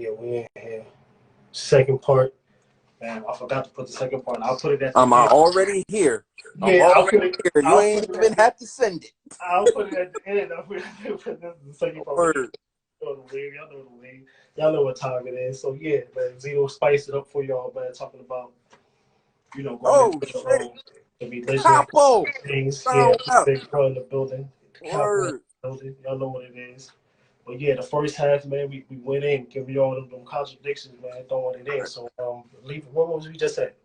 yeah, we in here. Second part. Man, I forgot to put the second part. I'll put it at the I'm end. already here. I'm Yeah, already here. You ain't even have to send it. I'll put it at the end. I'll put it at the second part. Word. Y'all know the league. Y'all know what time it is. So yeah, man, Zito spiced it up for y'all, man. Talking about going into the religion Capo. things. Sound Yeah, up. big bro in the building. Word. Building. Y'all know what it is. But yeah, the first half, man, we went in, giving you all them contradictions, man, throwing it in. So leave. What was we just at?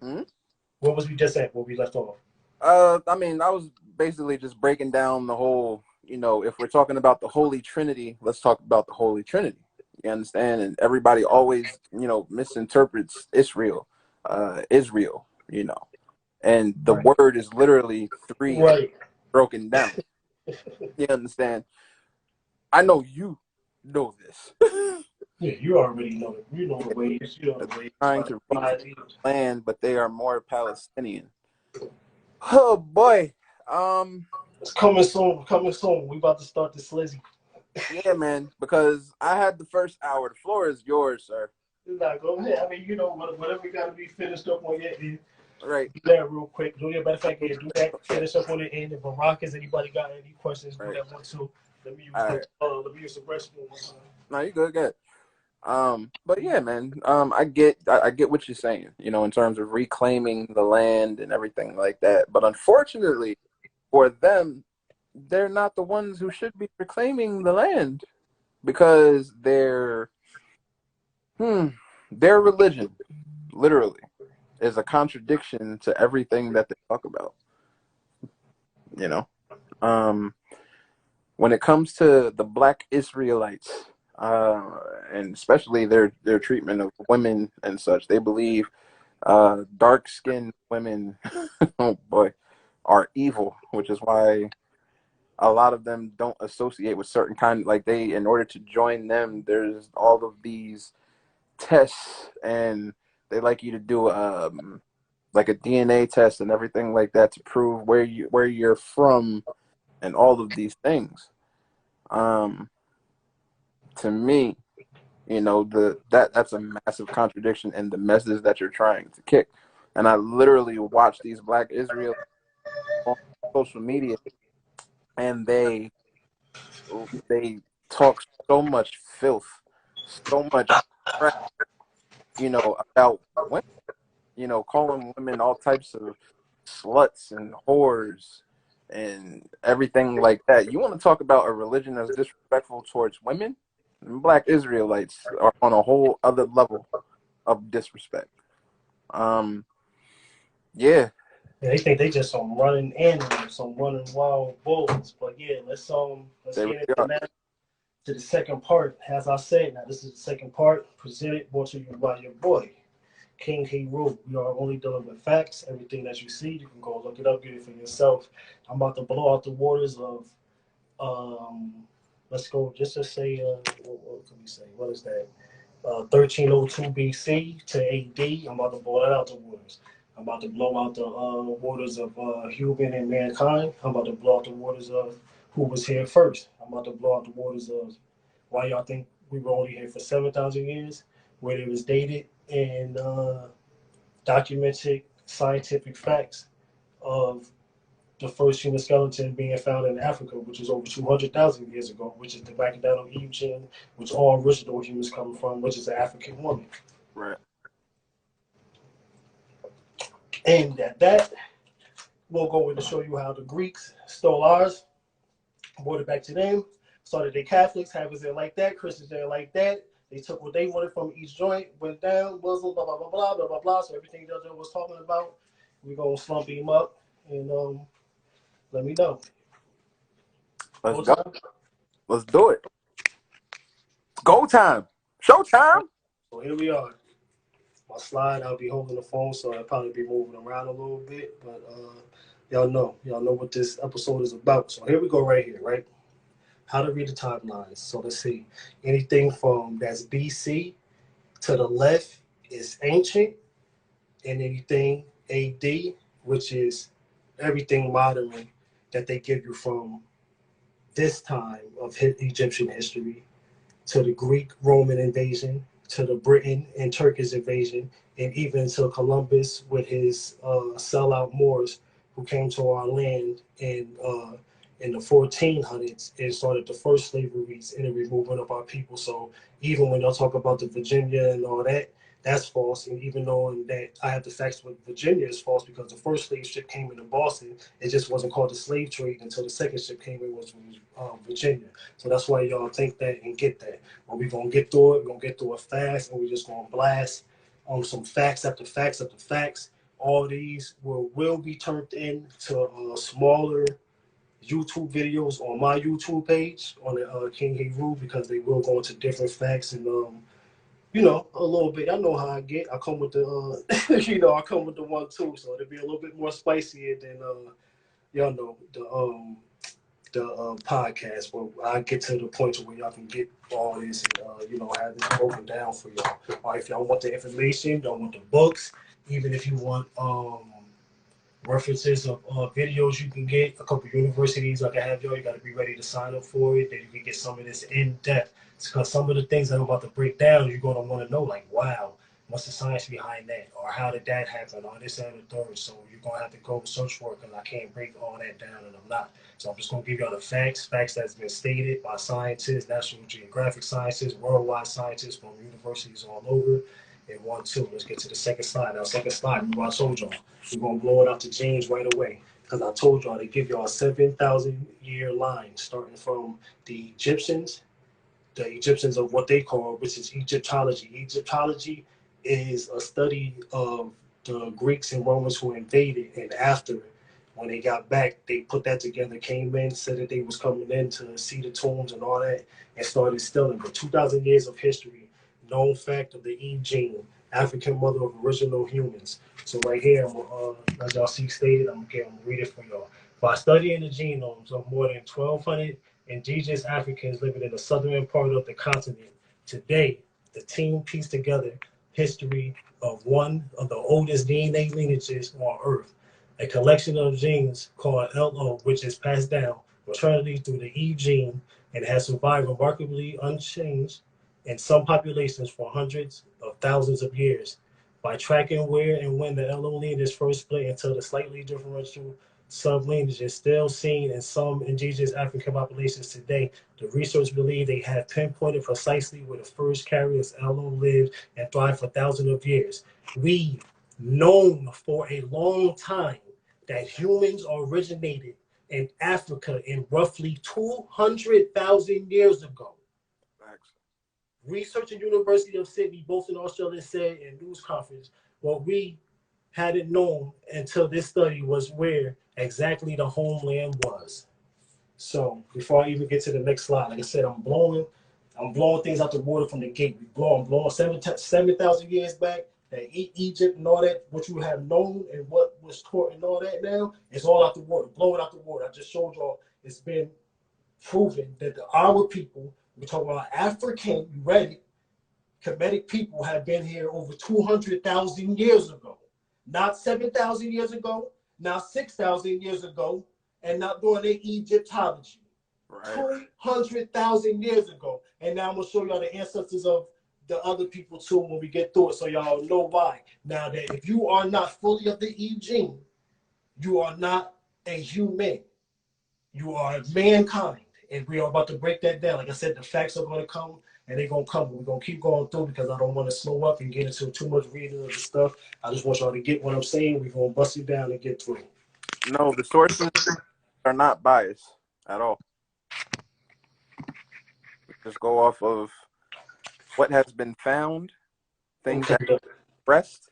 What was we just at? Where we left off? I mean, I was basically just breaking down the whole, if we're talking about the Holy Trinity, let's talk about the Holy Trinity. You understand? And everybody always, misinterprets Israel, and the word is literally three broken down. You understand? I know you know this. Yeah, you already know it. You know the ways. You know the ways. Trying to reach land, but they are more Palestinian. Oh boy. It's coming soon. Coming soon. We about to start this Lizzie. Yeah, man. Because I had the first hour. The floor is yours, sir. Nah, go ahead. I mean, whatever got to be finished up on your end. Right. Do that real quick. Do matter of fact, yeah, do that. Finish up on the end. If Barack has anybody got any questions, do that one too. Let me use the restroom. No, you good. But yeah, man. I get what you're saying. In terms of reclaiming the land and everything like that. But unfortunately, for them, they're not the ones who should be reclaiming the land because their religion, literally, is a contradiction to everything that they talk about. When it comes to the Black Israelites, and especially their treatment of women and such, they believe dark-skinned women, oh boy, are evil, which is why a lot of them don't associate with certain in order to join them, there's all of these tests, and they like you to do like a DNA test and everything like that to prove where you're from and all of these things. To me, that's a massive contradiction in the message that you're trying to kick. And I literally watch these Black Israelites on social media, and they talk so much filth, so much crap, about women, calling women all types of sluts and whores and everything like that. You want to talk about a religion that's disrespectful towards women? Black Israelites are on a whole other level of disrespect. Yeah. They think they just some running animals, some running wild bulls. But yeah, let's get into that to the second part. As I said, now this is the second part brought to you by your boy, King Heru. We are only dealing with facts. Everything that you see, you can go look it up, get it for yourself. I'm about to blow out the waters of let's go just to say what can we say? What is that? 1302 BC to AD. I'm about to blow that out the waters. I'm about to blow out the waters of human and mankind. I'm about to blow out the waters of who was here first. I'm about to blow out the waters of why y'all think we were only here for 7,000 years, where it was dated and documented scientific facts of the first human skeleton being found in Africa, which is over 200,000 years ago, which is the Macedonian Egyptian, which all original humans come from, which is an African woman. Right. And that we'll go in to show you how the Greeks stole ours, brought it back to them, started the Catholics, have it there like that, Christians there like that. They took what they wanted from each joint, went down, Muslim, blah, blah, blah, blah, blah, blah, blah. So everything Jojo was talking about, we're going to slump him up and let me know. Let's go. Let's do it. Go time. Show time. So here we are. My slide, I'll be holding the phone, so I'll probably be moving around a little bit. But y'all know what this episode is about. So here we go right here, right? How to read the timelines. So let's see. Anything from that's BC to the left is ancient, and anything AD, which is everything modern that they give you from this time of Egyptian history to the Greek Roman invasion, to the Britain and Turkish invasion, and even to Columbus with his sellout Moors who came to our land in the 1400s and started the first slaveries and the removal of our people. So even when y'all talk about the Virginia and all that, that's false. And even knowing that I have the facts with Virginia is false because the first slave ship came into Boston, it just wasn't called the slave trade until the second ship came in, was Virginia. So that's why y'all think that and get that. But we're gonna get through it. We're gonna get through it fast, and we're just gonna blast on some facts after facts after facts. All these will be turned into smaller YouTube videos on my YouTube page on the King Heru because they will go into different facts and a little bit. I know how I get. I come with the I come with the 1-2, so it'll be a little bit more spicier than y'all know the podcast. But I get to the point to where y'all can get all this and have this broken down for y'all. Or if y'all want the information, y'all want the books, even if you want references of videos you can get. A couple of universities I can have y'all. You got to be ready to sign up for it. Then you can get some of this in depth. Because some of the things that I'm about to break down, you're going to want to know, like, wow, what's the science behind that? Or how did that happen? Or this, and the third. So you're going to have to go search for it because I can't break all that down and I'm not. So I'm just going to give y'all the facts that's been stated by scientists, National Geographic scientists, worldwide scientists from universities all over. And 1-2. Let's get to the second slide. Now, second slide, I told y'all, we're going to blow it out to James right away. Because I told y'all to give y'all a 7,000 year line starting from the Egyptians of what they call, which is Egyptology. Egyptology is a study of the Greeks and Romans who invaded, and after, when they got back, they put that together, came in, said that they was coming in to see the tombs and all that, and started stealing. But 2,000 years of history, known fact of the Eve gene, African mother of original humans. So right here, as y'all see stated, I'm gonna read it for y'all. By studying the genomes of more than 1,200 indigenous Africans living in the southern part of the continent, today the team pieced together history of one of the oldest DNA lineages on Earth, a collection of genes called LO, which is passed down maternally through the E gene and has survived remarkably unchanged in some populations for hundreds of thousands of years. By tracking where and when the LO lineage first split into the slightly differential sublineages still seen in some indigenous African populations today, the researchers believe they have pinpointed precisely where the first carriers LO lived and thrived for thousands of years. We've known for a long time that humans originated in Africa in roughly 200,000 years ago. Facts. Research at University of Sydney, both in Australia, said in news conference, what we hadn't known until this study was where exactly the homeland was. So before I even get to the next slide, like I said, I'm blowing things out the water from the gate. I'm blowing 7,000 years back. That Egypt and all that, what you have known and what was taught and all that now, it's all out the water. Blow it out the water. I just showed y'all it's been proven that our people, we're talking about African, you read it, Kemetic people have been here over 200,000 years ago. Not 7,000 years ago, not 6,000 years ago, and not during the Egyptology. Right. 200,000 years ago. And now I'm going to show y'all the ancestors of the other people too when we get through it so y'all know why. Now that if you are not fully of the Eve gene, you are not a human. You are mankind. And we are about to break that down. Like I said, the facts are going to come and they're going to come. We're going to keep going through because I don't want to slow up and get into too much reading of the stuff. I just want y'all to get what I'm saying. We're going to bust it down and get through. No, the sources are not biased at all. We just go off of what has been found, things Okay. that are expressed.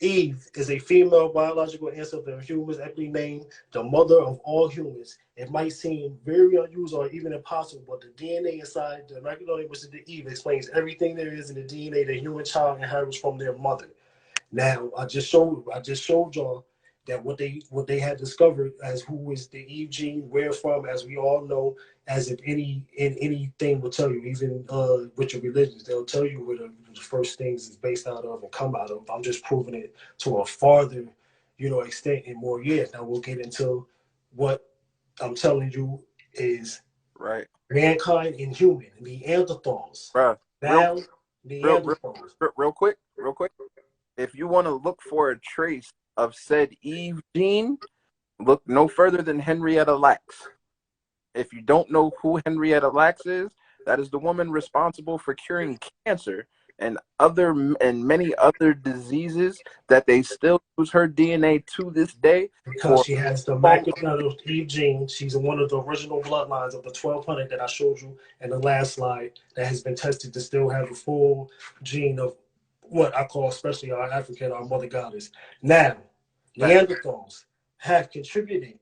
Eve is a female biological ancestor of humans, aptly named the mother of all humans. It might seem very unusual or even impossible, but the DNA inside the molecular which is the Eve explains everything there is in the DNA the human child inherits from their mother. Now, I just showed y'all that what they had discovered as who is the Eve gene, where from, as we all know, as if anything will tell you, even with your religions, they'll tell you where the first things is based out of and come out of. I'm just proving it to a farther, extent in more years. Now we'll get into what I'm telling you is Right. mankind and human, Neanderthals. bruh. Real, Now, real, real, Neanderthals. real quick. If you want to look for a trace of said Eve gene, look no further than Henrietta Lacks. If you don't know who Henrietta Lacks is, that is the woman responsible for curing cancer and many other diseases that they still use her DNA to this day Because for she has the long. macular Eve gene. She's one of the original bloodlines of the 1200 that I showed you in the last slide that has been tested to still have a full gene of what I call, especially our African, our mother goddess. Now, Fact. Neanderthals have contributed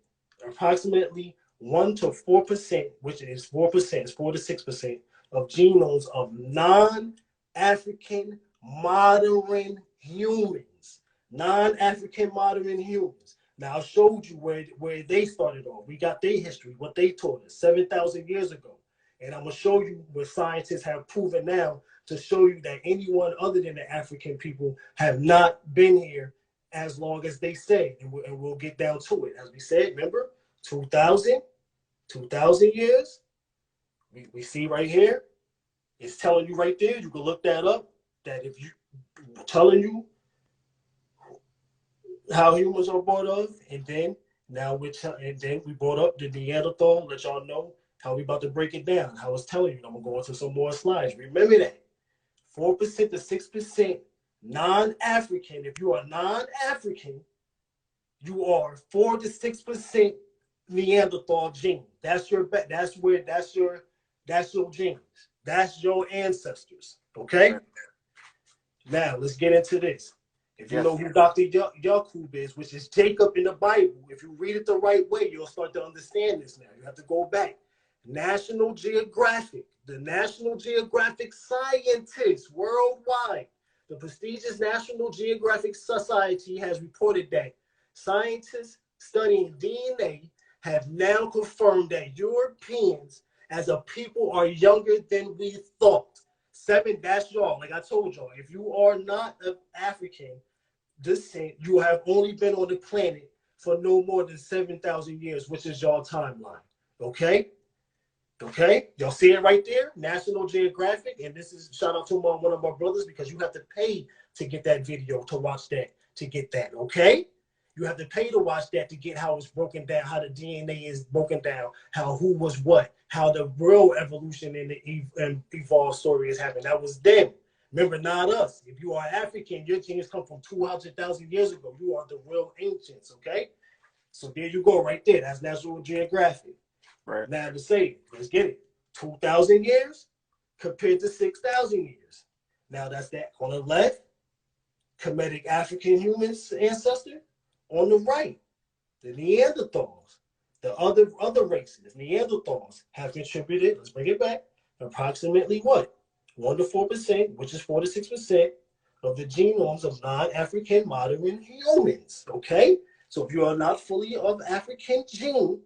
approximately 1 to 4%, which is 4%, it's 4 to 6% of genomes of non African modern humans. Non African modern humans. Now, I showed you where they started off. We got their history, what they taught us 7,000 years ago. And I'm going to show you what scientists have proven now to show you that anyone other than the African people have not been here as long as they say. And we'll get down to it. As we said, remember, 2,000 years. We see right here. It's telling you right there. You can look that up. That if you telling you how humans are brought up, and then and then we brought up the Neanderthal. Let y'all know how we about to break it down. How I was telling you, I'm gonna go into some more slides. Remember that 4% to 6% non-African. If you are non-African, you are 4 to 6% Neanderthal gene. That's your that's your genes. That's your ancestors. Okay. Now let's get into this. If you know Yes. who Dr. Yakub is, which is Jacob in the Bible, if you read it the right way, you'll start to understand this now. You have to go back. National Geographic, the National Geographic scientists worldwide, the prestigious National Geographic Society has reported that scientists studying DNA have now confirmed that Europeans as a people are younger than we thought. Seven, that's y'all. Like I told y'all, if you are not of African descent, you have only been on the planet for no more than 7,000 years, which is y'all timeline. Okay? Okay? Y'all see it right there? National Geographic. And this is shout out to one of my brothers because you have to pay to get that video, to watch that, to get that. Okay? You have to pay to watch that to get how it's broken down, how the DNA is broken down, how who was what, how the real evolution in the evolved story is happening. That was them. Remember, not us. If you are African, your genes come from 200,000 years ago. You are the real ancients, okay? So there you go, right there. That's National Geographic. Right. Now to say, let's get it. 2,000 years compared to 6,000 years. Now that's that on the left, Kemetic African humans ancestor. On the right, the Neanderthals, the other races, Neanderthals have contributed. Let's bring it back. Approximately what? 1 to 4%, which is 4 to 6% of the genomes of non-African modern humans. Okay, so if you are not fully of African gene,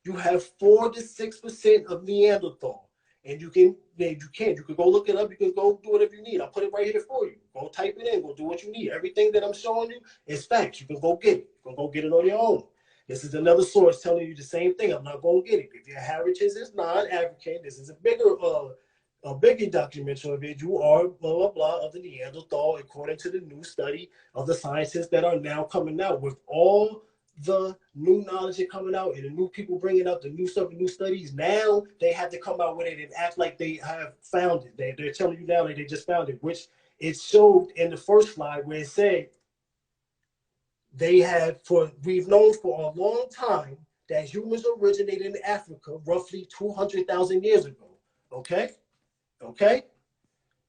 you have 4 to 6% of Neanderthal. And you can go look it up. You can go do whatever you need. I'll put it right here for you. Go type it in. Go do what you need. Everything that I'm showing you is facts. You can go get it. You can go get it on your own. This is another source telling you the same thing. I'm not going to get it. If your heritage is non-African, this is a bigger documentary of it. You are blah blah blah of the Neanderthal, according to the new study of the scientists that are now coming out with all the new knowledge is coming out and the new people bringing out the new stuff and new studies. Now they have to come out with it and act like they have found it. They're telling you now that they just found it, which it showed in the first slide where it said we've known for a long time that humans originated in Africa roughly 200,000 years ago. Okay? Okay?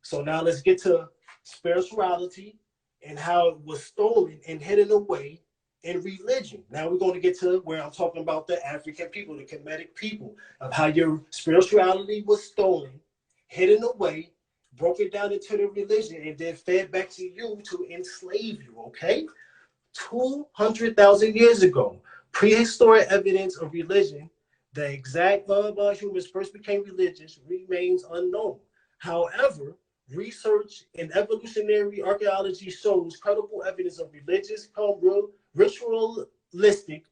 So now let's get to spirituality and how it was stolen and hidden away in religion. Now we're going to get to where I'm talking about the African people, the Kemetic people, of how your spirituality was stolen, hidden away, broken down into the religion, and then fed back to you to enslave you, okay? 200,000 years ago, prehistoric evidence of religion, the exact humans first became religious, remains unknown. However, research in evolutionary archaeology shows credible evidence of religious, ritualistic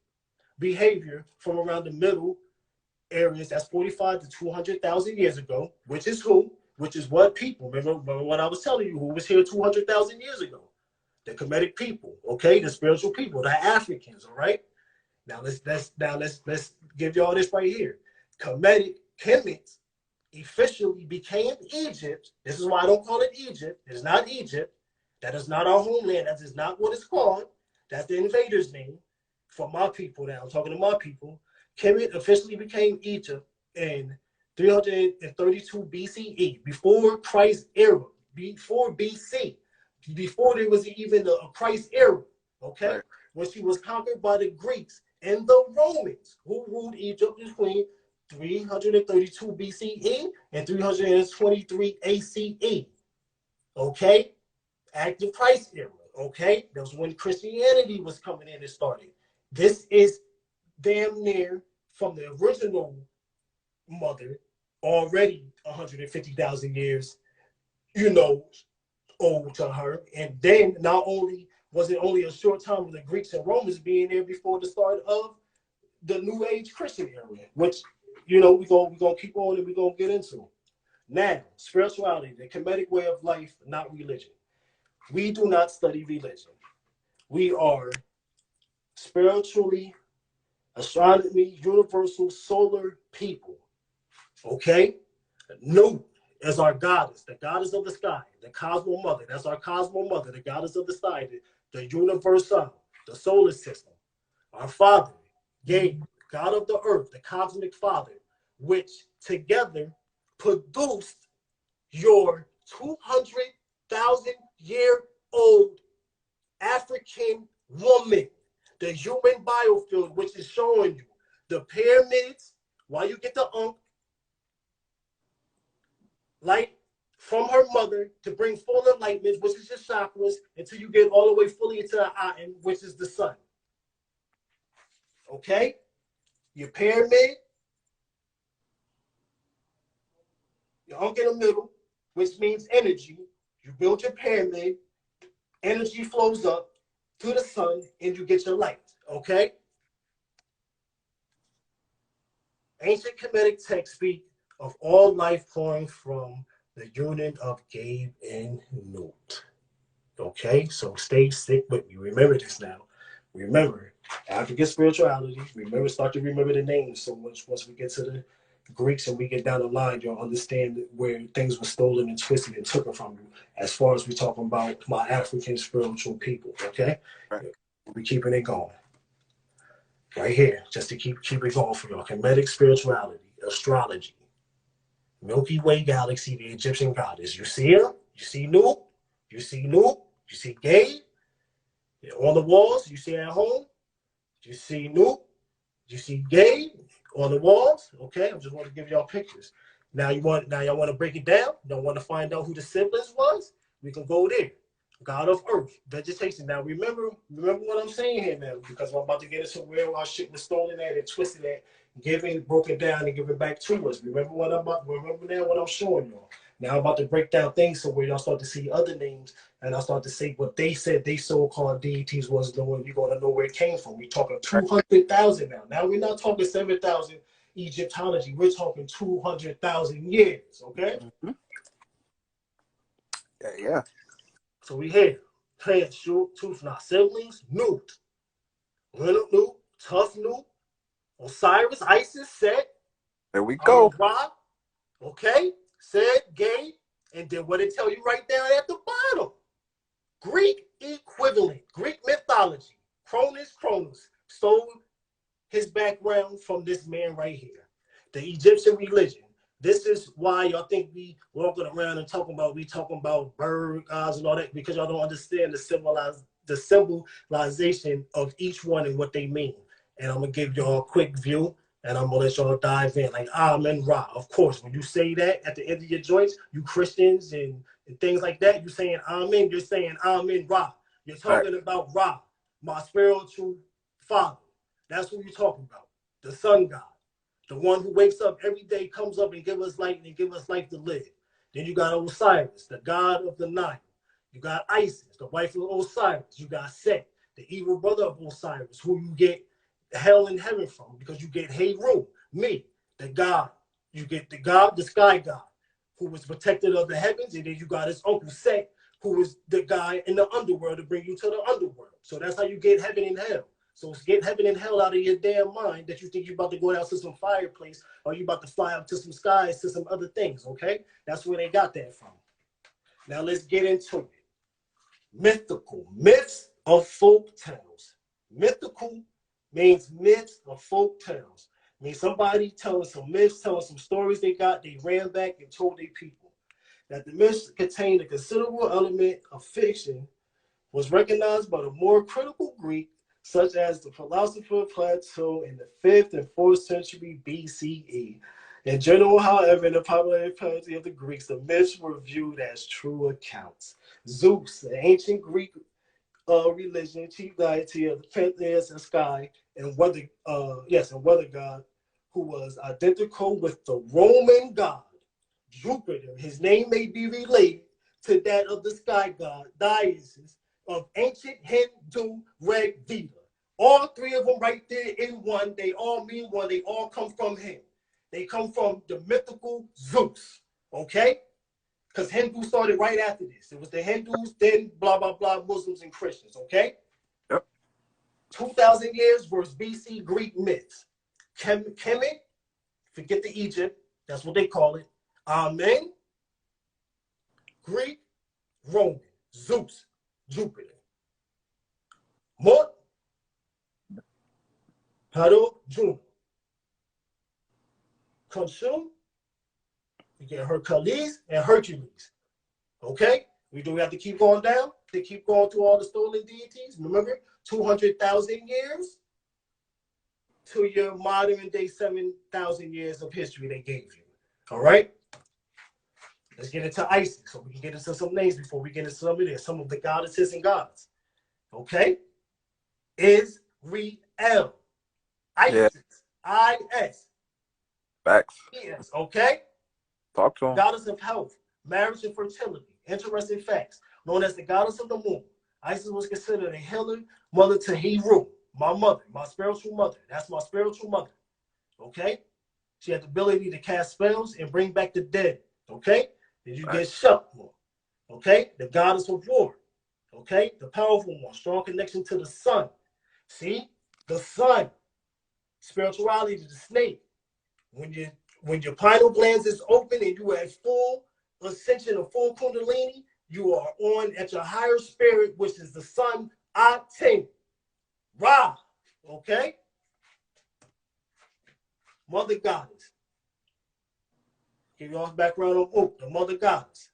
behavior from around the middle areas that's 45 to 200,000 years ago, which is who? Which is what people. Remember what I was telling you, who was here 200,000 years ago? The Kemetic people, okay? The spiritual people, the Africans, all right? Now let's give y'all this right here. Kemet officially became Egypt. This is why I don't call it Egypt. It's not Egypt. That is not our homeland. That is not what it's called. That's the invader's name. For my people now, I'm talking to my people. Kemet officially became Egypt in 332 BCE, before Christ's era, before BC, before there was even a Christ era, okay? Right. When she was conquered by the Greeks and the Romans, who ruled Egypt between 332 BCE and 323 ACE, okay? Active Christ era, okay? That was when Christianity was coming in and started. This is damn near from the original mother, already 150,000 years, you know, old to her. And then not only was it only a short time of the Greeks and Romans being there before the start of the New Age Christian era, which, you know, we're gonna keep on and we're gonna get into. Now, spirituality, the Kemetic way of life, not religion. We do not study religion. We are spiritually, astronomy, universal, solar people. Okay? Nu as our goddess, the goddess of the sky, the cosmo mother. That's our cosmo mother, the goddess of the sky, the universal, the solar system. Our father, Gabe, God of the earth, the cosmic father, which together produced your 200,000-year-old African woman, the human biofield, which is showing you the pyramids, why you get the light from her mother to bring full enlightenment, which is your chakras, until you get all the way fully into the atom, which is the sun. Okay? Your pyramid, your unk in the middle, which means energy. You build your pyramid, energy flows up to the sun, and you get your light. Okay? Ancient Kemetic texts speak of all life flowing from the union of Gabe and Newt. Okay, so stay sick with me. Remember this now. Remember African spirituality. Remember, start to remember the names. So once we get to the Greeks and we get down the line, you'll understand where things were stolen and twisted and taken from you. As far as we talking about my African spiritual people, okay, Right. we keeping it going right here, just to keep it going for y'all. Kemetic spirituality, astrology, Milky Way galaxy, the Egyptian goddess. You see her? You see Newt? You see Newt? You see Gabe? On the walls, you see at home, you see Newt, you see Gabe on the walls. Okay, I just want to give y'all pictures. Now y'all want to break it down. Y'all want to find out who the siblings was. We can go there. God of Earth, vegetation. Now remember what I'm saying here, man, because I'm about to get into where our shit was stolen at and twisted at, giving, broken down, and giving back to us. Remember now what I'm showing y'all. Now I'm about to break down things so where y'all start to see other names and I start to say what they said they so-called deities was doing. You're gonna know where it came from. We're talking 200,000 now. Now we're not talking 7,000 Egyptology. We're talking 200,000 years. Okay. Mm-hmm. Yeah. So we here. Plant, shoot, tooth, not siblings, Newt. Little Newt, tough Newt, Osiris, Isis, Set, There we go. Ra, okay, Set, Gay, and then what it tell you right down at the bottom. Greek equivalent, Greek mythology, Cronus, stole his background from this man right here. The Egyptian religion. This is why y'all think we walking around and talking about bird gods and all that, because y'all don't understand the symbolization of each one and what they mean. And I'm gonna give y'all a quick view and I'm gonna let y'all dive in. Like Amen Ra. Of course, when you say that at the end of your joints, you Christians and things like that, you're saying Amen, you're saying Amen Ra. You're talking about Ra, my spiritual father. That's what you're talking about. The sun god. The one who wakes up every day, comes up and give us light and give us life to live. Then you got Osiris, the god of the night. You got Isis, the wife of Osiris. You got Set, the evil brother of Osiris, who you get hell and heaven from because you get Heru, me, the God. You get the God, the sky God, who was protector of the heavens, and then you got his uncle Set, who was the guy in the underworld to bring you to the underworld. So that's how you get heaven and hell. So it's get heaven and hell out of your damn mind that you think you're about to go down to some fireplace or you about to fly up to some skies to some other things, okay? That's where they got that from. Now let's get into it. Mythical, myths of folk tales. Mythical means myths of folk tales. Means somebody telling some myths, telling some stories they got, they ran back and told their people. That the myths contained a considerable element of fiction was recognized by the more critical Greek, such as the philosopher Plato in the 5th and 4th century BCE. In general, however, in the popular poetry of the Greeks, the myths were viewed as true accounts. Zeus, the ancient Greek religion, chief deity of the pantheon and sky, and weather god, who was identical with the Roman god Jupiter. His name may be related to that of the sky god Dionysus of ancient Hindu Rig Veda. All three of them right there in one. They all mean one. They all come from him. They come from the mythical Zeus. Okay? Because Hindu started right after this. It was the Hindus, then blah, blah, blah, Muslims and Christians. Okay? Yep. 2,000 years versus BC Greek myths. Kemet, forget the Egypt. That's what they call it. Amen. Greek, Roman, Zeus, Jupiter. Mort, Heru, Juno. Consume, you get Hercules and Hercules. Okay? We do have to keep going down. They keep going through all the stolen deities. Remember, 200,000 years to your modern day 7,000 years of history they gave you. All right? Let's get into Isis so we can get into some names before we get into some of the goddesses and gods. Okay? Israel. Isis. Yeah. I-S. Facts. Yes. Okay? Talk to him. Goddess of health, marriage and fertility. Interesting facts. Known as the goddess of the moon, Isis was considered a healer, mother to Heru, my mother, my spiritual mother. That's my spiritual mother. Okay? She had the ability to cast spells and bring back the dead. Okay? Did you get shut more? Okay? The goddess of war. Okay? The powerful one, strong connection to the sun. See? The sun. Spirituality to the snake. When your pineal glands is open and you have full ascension of full kundalini, you are on at your higher spirit, which is the sun, Aten. Ra. Okay? Mother goddess. Give you all background on Oak, the mother goddess.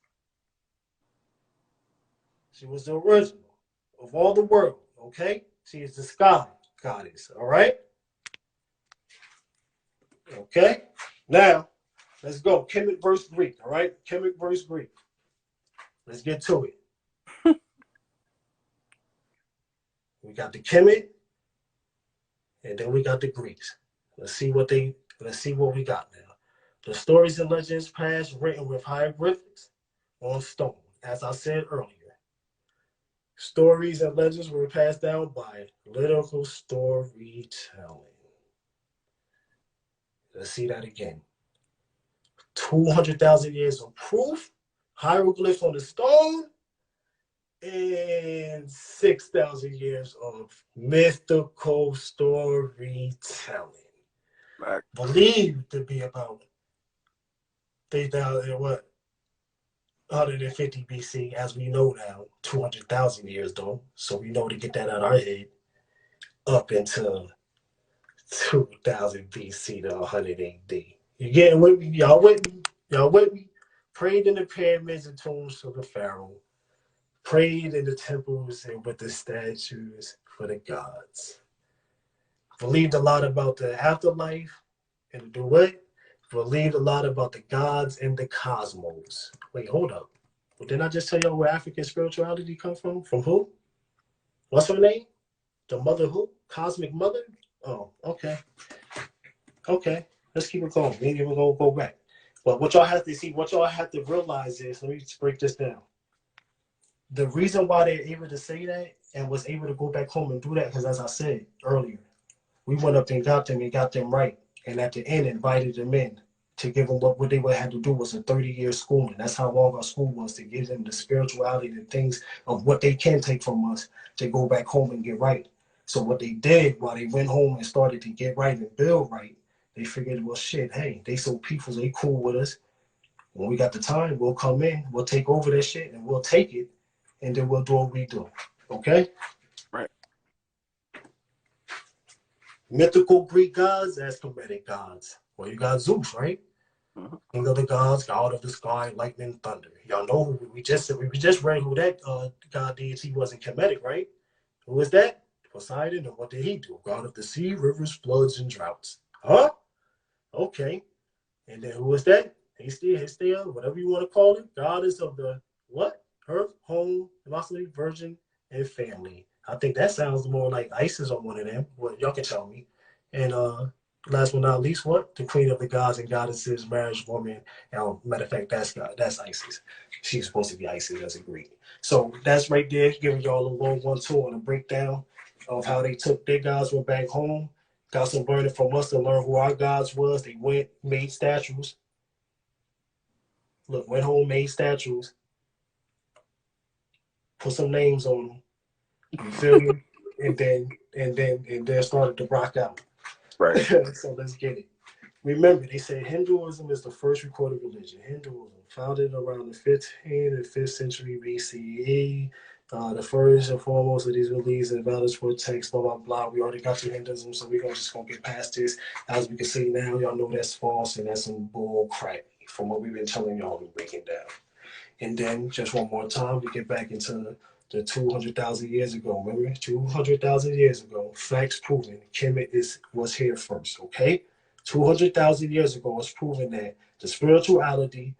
She was the original of all the world. Okay? She is the sky goddess. All right? Okay? Now, let's go. Kemet versus Greek. All right? Kemet versus Greek. Let's get to it. We got the Kemet, and then we got the Greeks. Let's see what we got now. The stories and legends past written with hieroglyphics on stone. As I said earlier, stories and legends were passed down by lyrical storytelling. Let's see that again. 200,000 years of proof, hieroglyphs on the stone, and 6,000 years of mythical storytelling. Right. Believed to be about 3,000 and what? 150 BC, as we know now, 200,000 years though. So we know to get that out of our head up until 2000 BC to 100 AD. You getting with me? Y'all with me? Y'all with me? Prayed in the pyramids and tombs of the pharaoh. Prayed in the temples and with the statues for the gods. Believed a lot about the afterlife and the what? Believed a lot about the gods and the cosmos. Wait, hold up. But didn't I just tell y'all where African spirituality come from? From who? What's her name? The mother who? Cosmic mother? Oh, okay. Okay. Let's keep it going. Maybe we're gonna go back. But what y'all have to realize is, let me just break this down. The reason why they're able to say that and was able to go back home and do that, because as I said earlier, we went up and got them right. and at the end invited them in to give them what they would have to do was a 30-year schooling. That's how long our school was, to give them the spirituality, the things of what they can take from us to go back home and get right. So what they did while they went home and started to get right and build right, they figured, well, shit, hey, they so peaceful, they cool with us. When we got the time, we'll come in, we'll take over that shit, and we'll take it, and then we'll do what we do. Okay? Right. Mythical Greek gods as comedic gods. Well, you got Zeus, right? Mm-hmm. King of the gods, god of the sky, lightning, thunder. Y'all know who we just read who that god deity was in Kemetic, right? Who is that? Poseidon. And what did he do? God of the sea, rivers, floods, and droughts. Huh? Okay. And then who is that? Hestia, whatever you want to call it. Goddess of the what? Earth, home, velocity, virgin, and family. I think that sounds more like Isis on one of them. Well, y'all can tell me. And last but not least, what? The queen of the gods and goddesses, marriage woman. Matter of fact, that's Isis. She's supposed to be Isis as a Greek. So that's right there, giving y'all a little 1-2 and a breakdown of how they took their gods, went back home, got some learning from us to learn who our gods was. They went, made statues. Look, went home, made statues, put some names on them. You feel me? And then started to rock out. Right. So let's get it. Remember, they say Hinduism is the first recorded religion. Hinduism, founded around the 15th and 5th century BCE. The first and foremost of these beliefs and values for text, blah, blah, blah. We already got to Hinduism, so we're just going to get past this. As we can see now, y'all know that's false and that's some bull crap from what we've been telling y'all and breaking down. And then, just one more time, we get back into the 200,000 years ago. Remember, 200,000 years ago, facts proven Kemet was here first, okay? 200,000 years ago, it's proven that the spirituality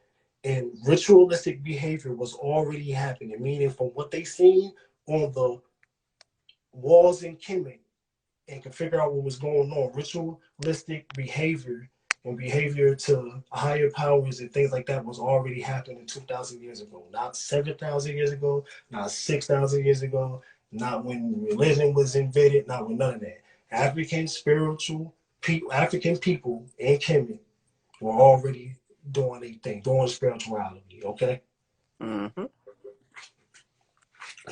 and ritualistic behavior was already happening, meaning from what they seen on the walls in Kemet and could figure out what was going on, ritualistic behavior and behavior to higher powers and things like that was already happening 2,000 years ago. Not 7,000 years ago, not 6,000 years ago, not when religion was invented, not with none of that. African people in Kemet were already doing a thing, doing spirituality, okay? Mm-hmm.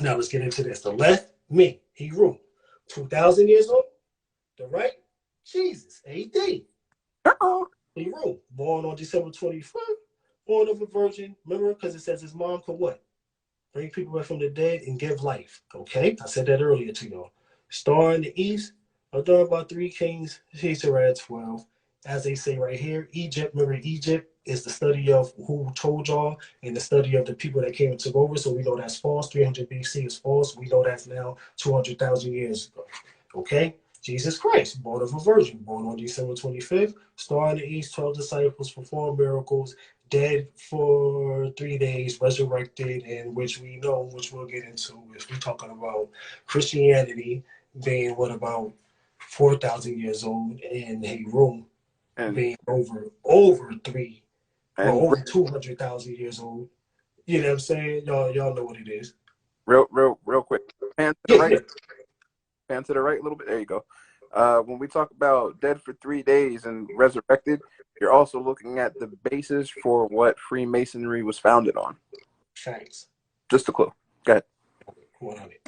Now let's get into this. The left, me, Heru, 2,000 years old. The right, Jesus, AD. Uh-oh. Heru, born on December 25th, born of a virgin. Remember, because it says his mom could what? Bring people back from the dead and give life. Okay, I said that earlier to y'all. Star in the east, adorned by three kings. He's at 12. As they say right here, Egypt. Remember, Egypt is the study of who told y'all and the study of the people that came and took over. So we know that's false. 300 BC is false. We know that's now 200,000 years ago. Okay? Jesus Christ, born of a virgin, born on December 25th, star in the east, 12 disciples, perform miracles, dead for 3 days, resurrected, and which we know, which we'll get into if we're talking about Christianity being what about 4,000 years old, and Heru And being over three, well, and over 200,000 years old. You know what I'm saying? Y'all know what it is. real quick. Pan to the Yeah, right. yeah. Pan to the right a little bit. There you go. When we talk about dead for 3 days and resurrected, you're also looking at the basis for what Freemasonry was founded on. Thanks. Just a clue. Go ahead. 100.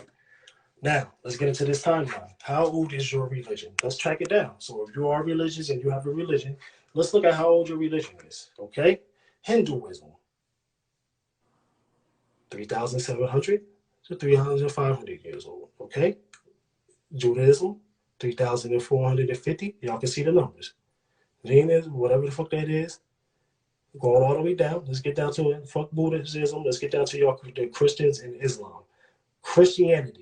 Now, let's get into this timeline. How old is your religion? Let's track it down. So if you are religious and you have a religion, let's look at how old your religion is. Okay? Hinduism, 3,700 to 3,500 years old. Okay? Judaism, 3,450. Y'all can see the numbers. Jainism, whatever the fuck that is, going all the way down. Let's get down to it. Fuck Buddhism. Let's get down to y'all, the Christians and Islam. Christianity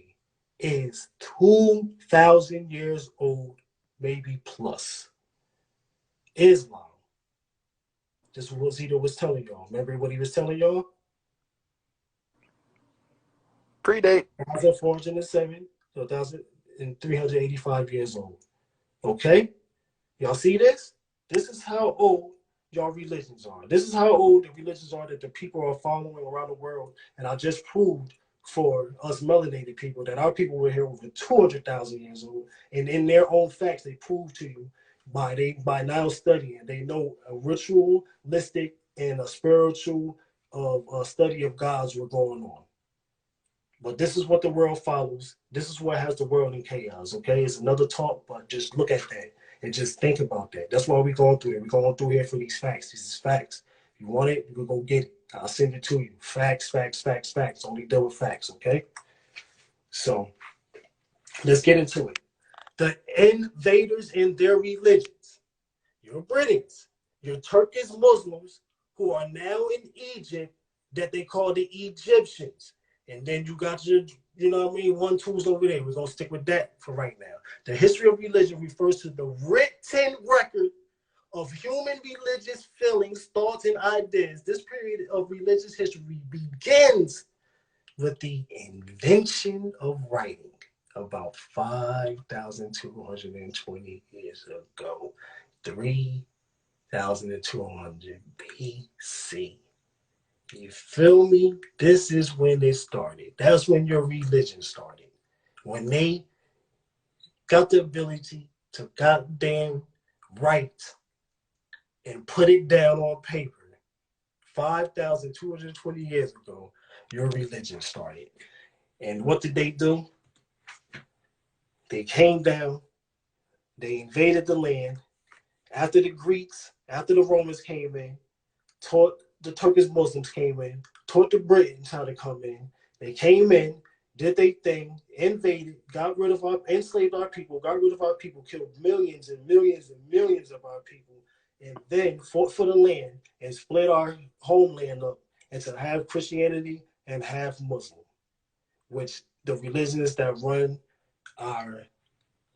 is 2,000 years old, maybe plus. Islam, this is what Zito was telling y'all. Remember what he was telling y'all? Predate. 1,407 to 1,385 years old. Okay? Y'all see this? This is how old y'all religions are. This is how old the religions are that the people are following around the world. And I just proved for us melanated people that our people were here over 200,000 years old. And in their own facts, they proved to you by now studying. They know a ritualistic and a spiritual study of gods were going on. But this is what the world follows. This is what has the world in chaos. Okay, it's another talk, but just look at that and just think about that. That's why we're going through it. We're going through here for these facts. This is facts. If you want it, we're gonna get it. I'll send it to you. Facts, facts, facts, facts. Only deal with facts. Okay. So let's get into it. The invaders in their religions. Your Britons, your Turkish Muslims who are now in Egypt that they call the Egyptians. And then you got your, you know what I mean, one twos over there. We're going to stick with that for right now. The history of religion refers to the written record of human religious feelings, thoughts, and ideas. This period of religious history begins with the invention of writing about 5,220 years ago. 3,200 BC. You feel me? This is when it started. That's when your religion started. When they got the ability to goddamn write and put it down on paper. 5,220 years ago, your religion started. And what did they do? They came down, they invaded the land. After the Greeks, after the Romans came in, taught the Turkish Muslims came in, taught the Britons how to come in. They came in, did their thing, invaded, got rid of our, enslaved our people, got rid of our people, killed millions and millions and millions of our people, and then fought for the land and split our homeland up into half Christianity and half Muslim, which the religions that run our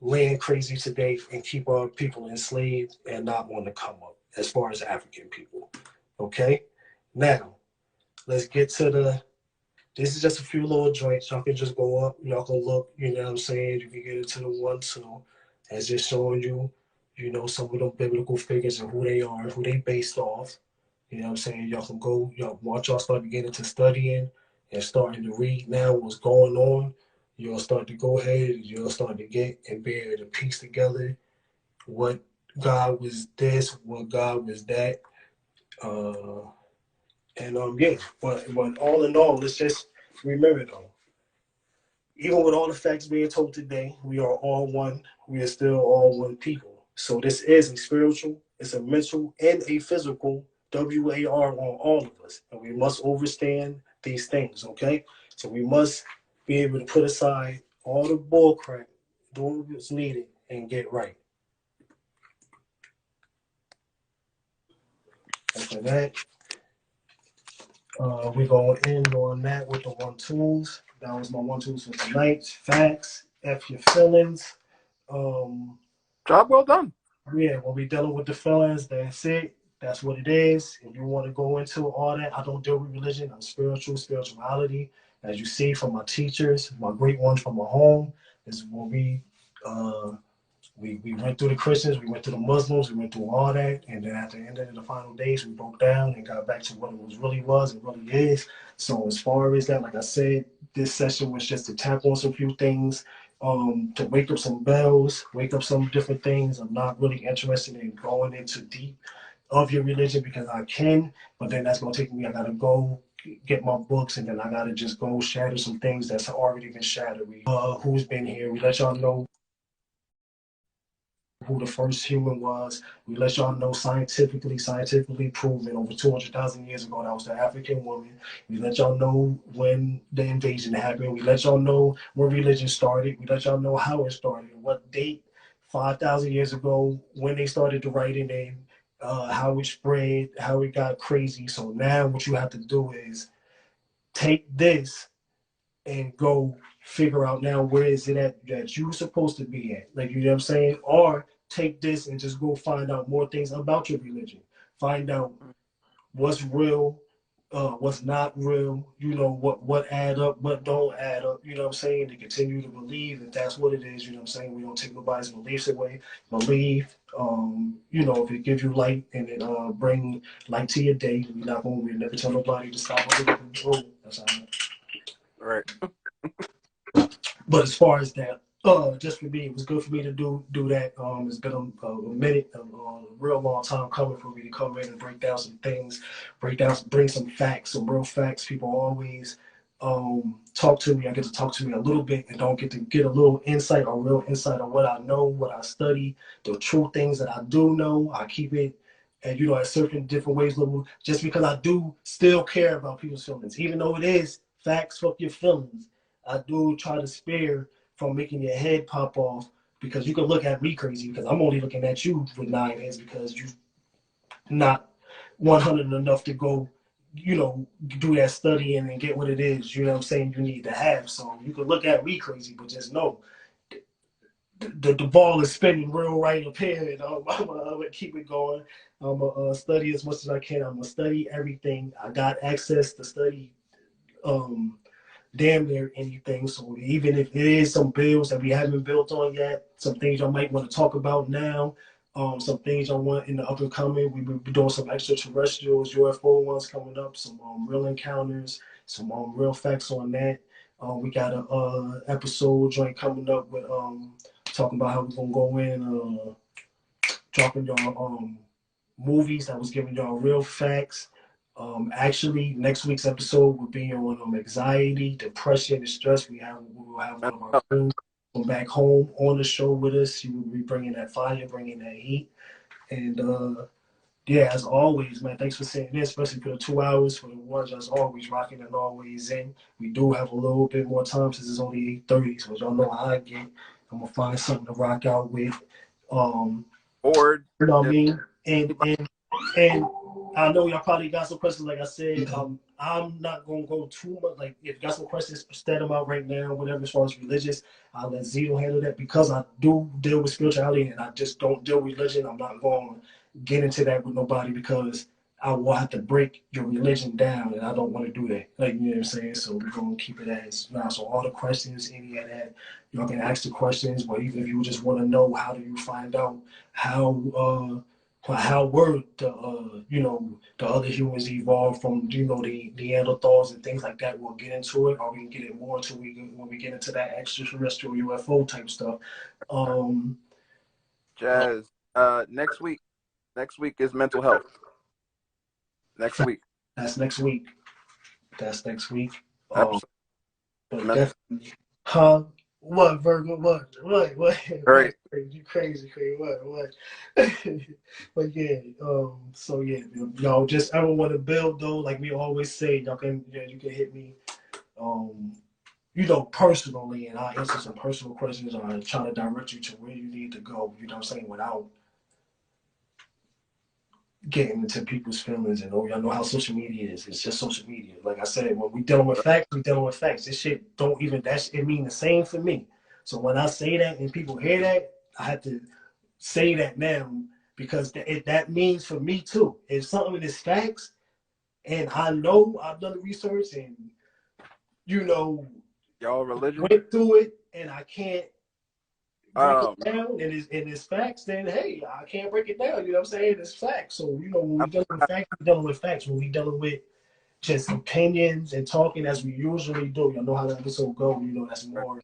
land crazy today and keep our people enslaved and not want to come up as far as African people. Okay? Now, let's get to the. This is just a few little joints. Y'all can just go up. Y'all can look. You know what I'm saying? You can get into the 1, 2. As just showing you, you know, some of the biblical figures and who they are, who they based off. You know what I'm saying? Y'all can go. Y'all once y'all start to get into studying and starting to read now what's going on. You'll start to go ahead. You'll start to get and be able to piece together what God was this, what God was that. Uh, And yeah, but all in all, let's just remember though, even with all the facts being told today, we are all one. We are still all one people. So this is a spiritual, it's a mental, and a physical WAR on all of us, and we must understand these things. Okay, so we must be able to put aside all the bull crap, do what's needed, and get right. And for that, we're going to end on that with the 1 2s. That was my 1 2s for tonight. Facts, F your feelings. Um, Job well done. yeah, when we dealing with the feelings, that's it. That's what it is. If you want to go into all that, I don't deal with religion. I'm spiritual, spirituality. As you see from my teachers, my great ones from my home, is what uh, we went through the Christians, we went through the Muslims, we went through all that, and then at the end of the final days, we broke down and got back to what it was really was and really is. So as far as that, like I said, this session was just to tap on some few things, to wake up some bells, wake up some different things. I'm not really interested in going into deep of your religion because I can, but then that's gonna take me. I gotta go get my books, and then I gotta just go shatter some things that's already been shattered. Who's been here? We let y'all know who the first human was. We let y'all know scientifically proven over 200,000 years ago that was the African woman. We let y'all know when the invasion happened. We let y'all know where religion started. We let y'all know how it started, what date, 5,000 years ago, when they started to write it in, how it spread, how it got crazy. So now what you have to do is take this and go figure out now where is it at that you're supposed to be at. Like, you know what I'm saying? Or take this and just go find out more things about your religion. Find out what's real, what's not real, you know, what add up, what don't add up, you know what I'm saying? To continue to believe that that's what it is, you know what I'm saying? We don't take nobody's beliefs away. Believe, you know, if it gives you light and it bring light to your day, we never tell nobody to stop what they're doing. That's how. Right. But as far as that, just for me, it was good for me to do that. It's been a minute, a real long time coming for me to come in and break down some things, bring some facts, some real facts. People always talk to me. I get to talk to me a little bit and don't get to get a little insight or real insight on what I know, what I study, the true things that I do know. I keep it, and at certain different ways, little just because I do still care about people's feelings, even though it is facts. Fuck your feelings. I do try to spare from making your head pop off because you can look at me crazy because I'm only looking at you with 9 heads because you not 100 enough to go, do that studying and get what it is, what I'm saying, you need to have. So you can look at me crazy, but just know the ball is spinning real right up here and I'm gonna keep it going. I'm gonna study as much as I can. I'm gonna study everything. I got access to study um, damn near anything. So even if it is some bills that we haven't built on yet, some things I might want to talk about now, some things I want in the up and coming. We will be doing some extraterrestrials, UFO ones coming up, some real encounters, some real facts on that. We got a episode joint coming up with talking about how we're gonna go in, dropping y'all movies that was giving y'all real facts. Actually, next week's episode will be on anxiety, depression, and stress. We will have one of our friends come back home on the show with us. She will be bringing that fire, bringing that heat, and yeah, as always, man, thanks for sitting in, especially for the 2 hours. For the ones that's always rocking and always in. We do have a little bit more time since it's only 8:30, so y'all know how I get. I'm gonna find something to rock out with. Um, Or you know what I if mean? anybody, And I know y'all probably got some questions. Like I said, I'm not gonna go too much. Like if you got some questions, stat them out right now. Whatever as far as religious, I'll let Zito handle that because I do deal with spirituality and I just don't deal with religion. I'm not going to get into that with nobody because I will have to break your religion down, and I don't want to do that. Like you know what I'm saying. So we're gonna keep it as now. So all the questions, any of that, y'all can ask the questions. But even if you just want to know how do you find out how were the other humans evolved from the Neanderthals and things like that. We'll get into it, or we can get it more until when we get into that extraterrestrial UFO type stuff. Um, Jazz, next week is mental health. Next week, that's next week. That's next week. Um, episode but mental. definitely, huh? What Virgo? What? Right, You crazy? What? But yeah, so yeah, y'all just ever want to build though, like we always say, you can hit me, um, personally, and I'll answer some personal questions or try to direct you to where you need to go. You know what I'm saying? Without getting into people's feelings and y'all know how social media is. It's just social media. Like I said, when we dealing with facts, we dealing with facts. This shit don't even it mean the same for me. So when I say that and people hear that, I have to say that now because that means for me too. If something is facts and I know I've done the research and you know y'all religion. went through it and I can't break it Um, down and it's facts, then hey, I can't break it down. You know what I'm saying? It's facts. So when I, we dealing with I, facts, we dealing with facts. When we dealing with just opinions and talking as we usually do, you know how the episode go. That's more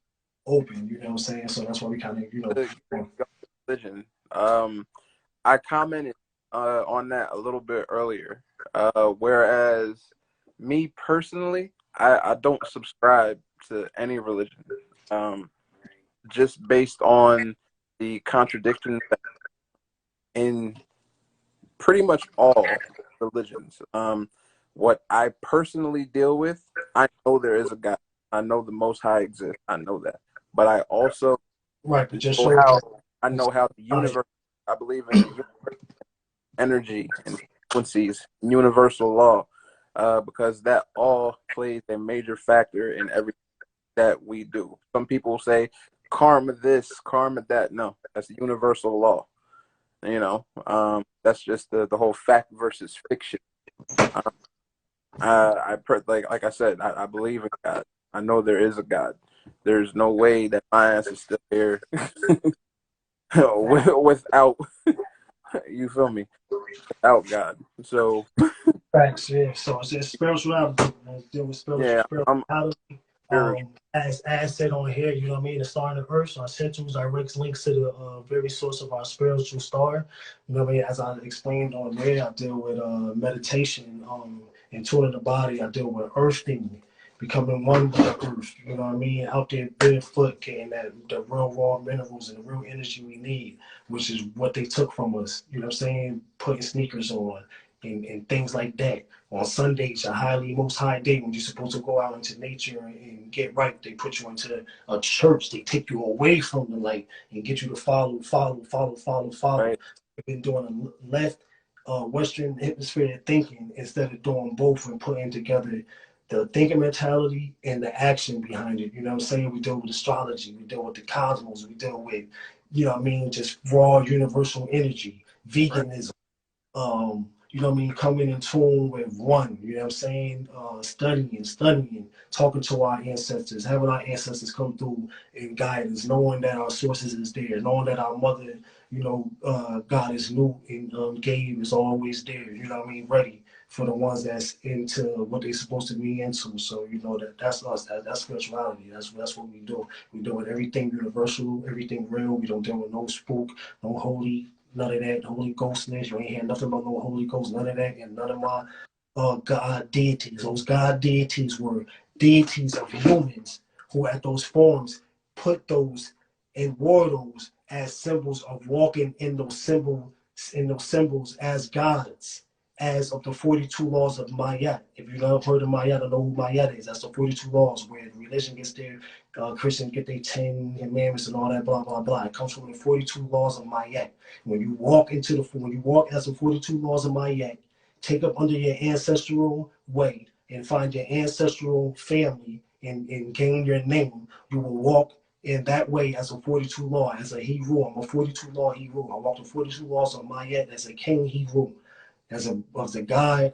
open. You know what I'm saying? So that's why we kind of to go religion. I commented on that a little bit earlier. Whereas me personally, I don't subscribe to any religion. Um, just based on the contradictions in pretty much all religions. What I personally deal with, I know there is a God. I know the Most High exists. I know that, but I also right, but just know show how the right, universe. I believe in energy and frequencies, universal law, because that all plays a major factor in everything that we do. Some people say karma this, karma that. No, that's universal law. That's just the whole fact versus fiction. Um, like I said, I believe in God. I know there is a God. There's no way that my ass is still here without you feel me, without God. So facts. Yeah. So it's just spirituality. Deal with yeah, spirituality. spiritual. As said on here, you know what I mean? The star and the earth are central direct links to the very source of our spiritual star. You know what I mean? As I explained on there, I deal with meditation, and tuning the body. I deal with earthing, becoming one with the earth. You know what I mean? Out there barefoot, getting that the real raw minerals and the real energy we need, which is what they took from us. You know what I'm saying? Putting sneakers on and things like that. On Sundays, a highly most high day when you're supposed to go out into nature and get right, they put you into a church. They take you away from the light and get you to follow. Right, They've been doing a left Western hemisphere thinking instead of doing both and putting together the thinking mentality and the action behind it. You know what I'm saying? We deal with astrology, we deal with the cosmos, we deal with, you know what I mean, just raw universal energy, right. veganism, you know what I mean, coming in tune with one, you know what I'm saying, studying, talking to our ancestors, having our ancestors come through and guide us, knowing that our sources is there, knowing that our mother, you know, God is new and Gabe is always there, you know what I mean, ready for the ones that's into what they're supposed to be into. So, you know, that's us, that's spirituality, that's what we do. We do with everything universal, everything real. We don't deal with no spook, no holy, none of that Holy Ghostness. You ain't had nothing about no Holy Ghost, none of that, and none of my God deities. Those God deities were deities of humans who, at those forms, put those and wore those as symbols of walking in those symbols as gods. As of the 42 laws of Mayat. If you've never heard of Mayat, I know who Mayat is. That's the 42 laws where religion gets their, Christians get their 10 commandments and all that, blah, blah, blah. It comes from the 42 laws of Mayat. When you walk as the 42 laws of Mayat, take up under your ancestral way and find your ancestral family and gain your name, you will walk in that way as a 42 law, as a Heru. I'm a 42 law Heru. I walk the 42 laws of Mayat as a king Heru, as a God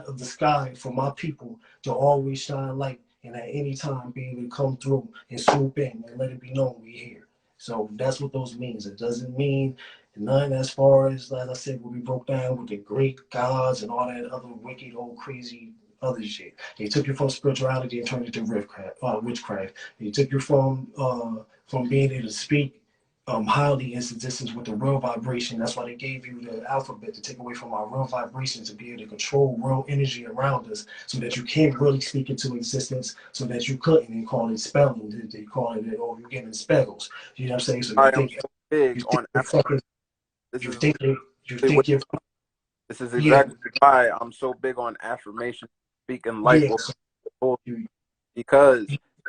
of the sky for my people to always shine light and at any time be able to come through and swoop in and let it be known we're here. So that's what those means. It doesn't mean none as far as, like I said, what we broke down with the Greek gods and all that other wicked old crazy other shit. They took you from spirituality and turned it to witchcraft. They took you from being able to speak highly in existence with the real vibration. That's why they gave you the alphabet to take away from our real vibration to be able to control real energy around us so that you can really speak into existence so that you couldn't and call it spelling. They call it, oh, you're getting spells. You know what I'm saying? So I am so big you think on you're fucking, this you is think you really what think you're, this is yeah, exactly why I'm so big on affirmation, speaking life yeah. over So people, you, because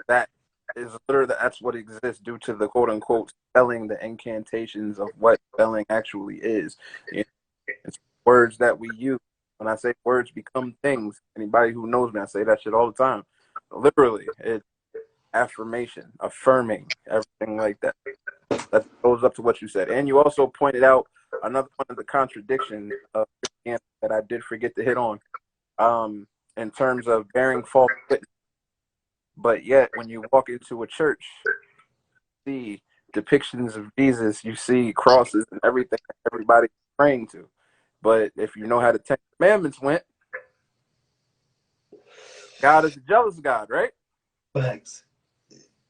that is literally that's what exists due to the quote unquote spelling, the incantations of what spelling actually is. You know, it's words that we use. When I say words become things, anybody who knows me, I say that shit all the time. Literally, it's affirmation, affirming, everything like that. That goes up to what you said. And you also pointed out another one of the contradictions of Christianity that I did forget to hit on, in terms of bearing false witness. But yet, when you walk into a church, you see depictions of Jesus, you see crosses and everything that everybody's praying to. But if you know how the Ten Commandments went, God is a jealous God, right? facts.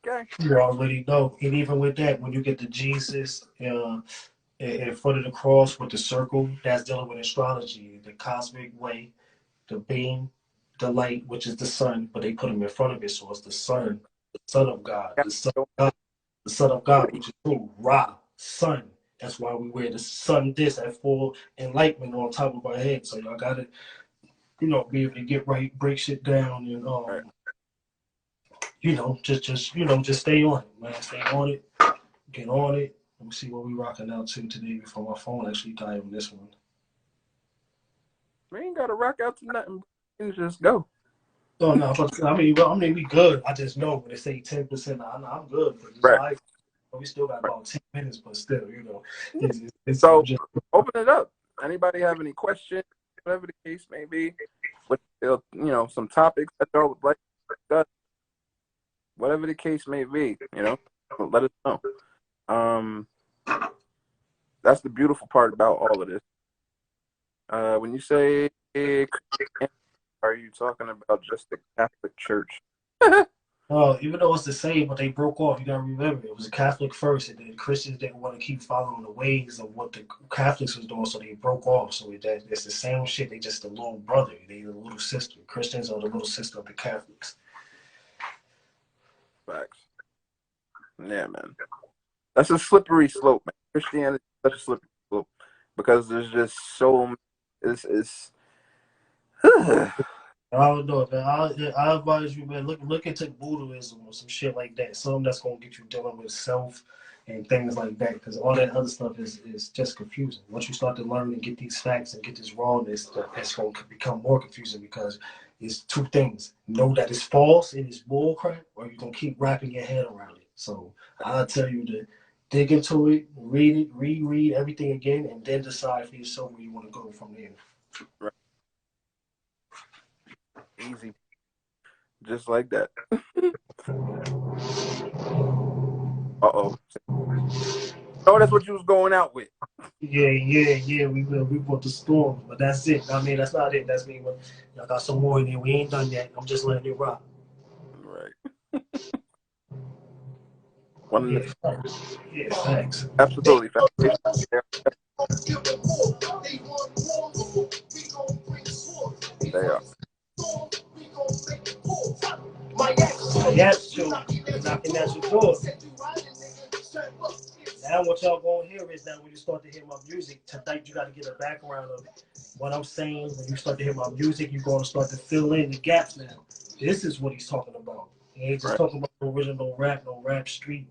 Okay. You already know. And even with that, when you get to Jesus in front of the cross with the circle, that's dealing with astrology, the cosmic way, the beam, the light, which is the sun, but they put him in front of it, so it's the son of God, Got the son to of God, the son of God, which is who? Ra, sun. That's why we wear the sun disc at full enlightenment on top of our head. So y'all gotta, be able to get right, break shit down, and right. just stay on it, man. Stay on it, get on it. Let me see what we rocking out to today before my phone actually died on this one. We ain't got to rock out to nothing. Things just go. Oh no, but I mean, we good. I just know when they say 10%, I know I'm good. But Right. we still got Right. about 10 minutes, but still, it's So just open it up. Anybody have any questions, whatever the case may be? What some topics that y'all would like to discuss, whatever the case may be, let us know. That's the beautiful part about all of this. When you say Christianity, are you talking about just the Catholic Church? Even though it's the same, but they broke off. You gotta remember, it was a Catholic first, and then Christians didn't want to keep following the ways of what the Catholics was doing, so they broke off. So it's the same shit. They just the little brother. They the little sister. Christians are the little sister of the Catholics. Facts. Yeah, man. That's a slippery slope, man. Christianity is such a slippery slope because there's just so it's I don't know, man. I advise you, man. Look into Buddhism or some shit like that. Something that's gonna get you dealing with self and things like that. Because all that other stuff is just confusing. Once you start to learn and get these facts and get this rawness, it's gonna become more confusing because it's two things: know that it's false and it's bullcrap, or you're gonna keep wrapping your head around it. So I tell you to dig into it, read it, reread everything again, and then decide for yourself where you want to go from there. right, easy, just like that. Uh-oh. Oh, that's what you was going out with. Yeah. We brought the storm, but that's it. I mean, that's not it. That's me. But I got some more in there. We ain't done yet. I'm just letting it rock. Right. One in Yeah, the facts. Yeah, facts. absolutely foundation. Yeah, they are. Yes, true. Knocking at your door. Now what y'all gonna hear is that when you start to hear my music tonight, you got to get a background of what I'm saying. When you start to hear my music, you're gonna start to fill in the gaps now. This is what he's talking about. He ain't just Right. talking about the original rap, no rap street.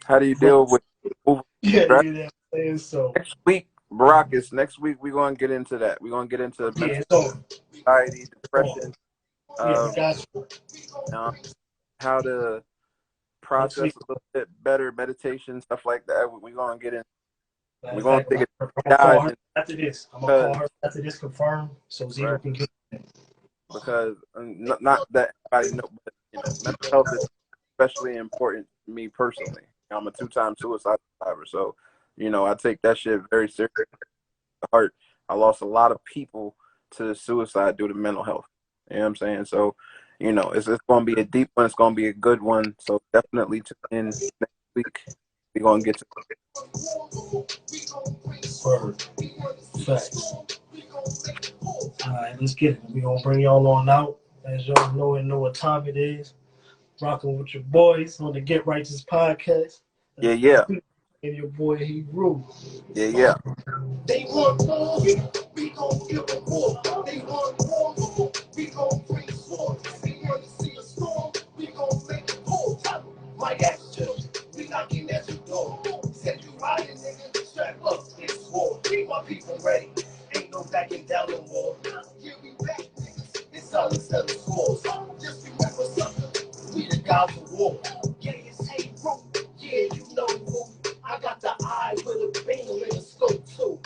How do you But deal with moving? yeah, Right? you know what I'm saying? So Next week, Baracus, next week we're gonna get into that. We're gonna get into yeah, mental it's on. anxiety, On. depression, Yeah, we um, got you. uh, how to Next process week. a little bit better, meditation, stuff like that. We're gonna get in. Matter We're of gonna fact, take a I'm gonna call dive her in after this. I'm gonna call because her after this, confirm, so Zito right can get. because not that everybody know, but mental health is especially important to me personally. I'm a two-time suicide survivor, so I take that shit very seriously. Heart. I lost a lot of people to suicide due to mental health. You know what I'm saying? So, it's going to be a deep one. It's going to be a good one. So definitely tune in next week. We're going to get to Word. Facts. All right, let's get it. We're gonna bring y'all on out. As y'all know and know what time it is. Rocking with your boys on the Get Righteous podcast. yeah, That's yeah, Espizito and your boy Heru. yeah, yeah. They want more, we gon' give them more. They want more, we gon' bring swords. They want to see a storm, we gon' make it pour. My ass children, we knocking at your door. Said you riding, nigga, strap up, it's war. My people ready, ain't no backing down no more. Yeah, we back, niggas, it's all instead of scores. Just remember something, we the gods of war. Yeah, it's Heru, yeah, you know who. I got the eye with a beam and a scope too.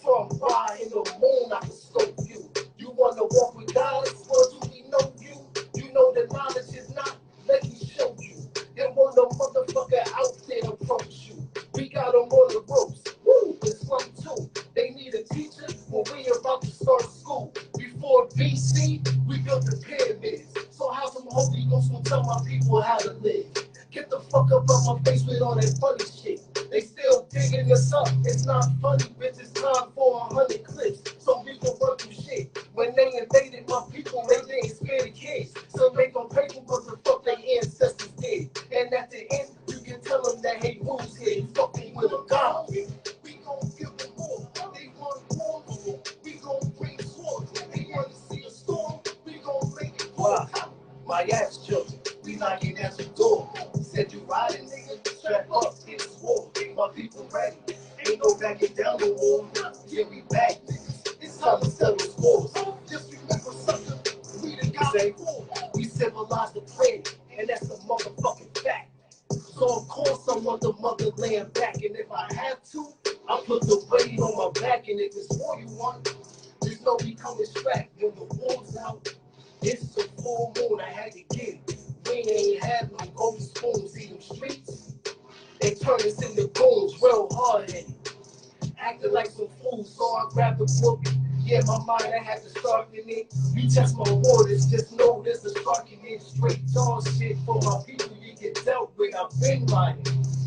From fire in the moon, I can scope you. You wanna walk with God? Well, do we know you? You know that knowledge is not. Let me show you. And when the motherfucker out there approach you, we got them on the ropes. Woo, it's fun too. They need a teacher when we about to start school. Before BC, we built the pyramids. So how some Holy Ghost will tell my people how to live? Get the fuck up on my face with all that funny shit. They still digging us up. It's not funny, bitch. It's time for 100 clips. So we can run through shit. When they invaded my people, they didn't scare the kids. So they gon' pay for what the fuck their ancestors did. And at the end, you can tell them that hey, who's here? You fucking with a god. We gon' give them more. They want more. We gon' bring swords. They want to see a storm. We gon' make it pour. My ass children, we knocking at the door. Said you riding, nigga, strap up, it's war. My people ready, ain't no backing down the wall. Yeah, we back, niggas, it's time to settle scores. Just remember something, we the guys, we civilized the planet, and that's a motherfucking fact. So of course I'm on the motherland back, and if I have to, I'll put the weight on my back, and if it's war you want, just know we coming strapped when the war's out. This is a full moon, I had to get it. We ain't had no golden spoons, see them streets. They turn us into goons, real hard headed. Acting like some fools, so I grabbed the book. Yeah, my mind, I had to start in it. You test my waters, just know there's a spark in it. Straight dog shit for my people you get dealt with. I've been riding.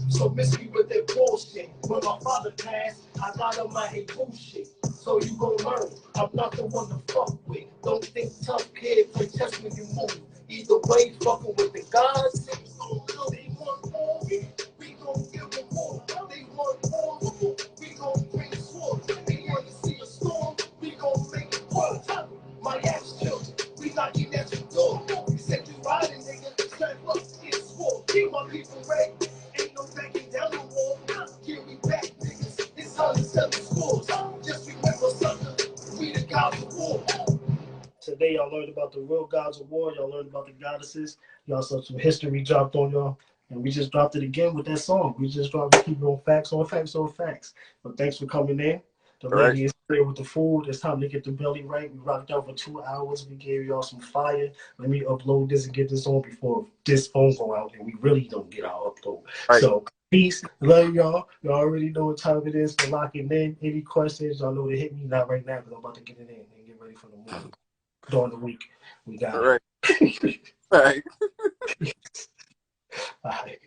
So miss me with that bullshit. When my father passed, I got on my hate bullshit. So you gon' learn, I'm not the one to fuck with. Don't think tough, kid, play chess when you move. Either way, fucking with the gods. They want more, we gon' give them more. They want more, we gon' bring the sword. They wanna see a storm, we gon' make it pour. My ass children, we knocking at your door. You said you riding, nigga, stand up, get swore. Keep my people ready. Ain't no backing down the wall. Here we back, niggas. It's time to settle scores. Just remember something. We the gods of war. Today, y'all learned about the real gods of war. Y'all learned about the goddesses. Y'all saw some history dropped on y'all. And we just dropped it again with that song. We just dropped it, keep it on facts, on facts, on facts. But thanks for coming in. The Correct. lady is here with the food. It's time to get the belly right. We rocked out for 2 hours. We gave y'all some fire. Let me upload this and get this on before this phone go out and we really don't get our upload. Right. So peace. Love y'all. Y'all already know what time it is for locking in. Any questions, y'all know to hit me. Not right now because I'm about to get it in and get ready for the movie. During the week. We got All right. it. All right. All right.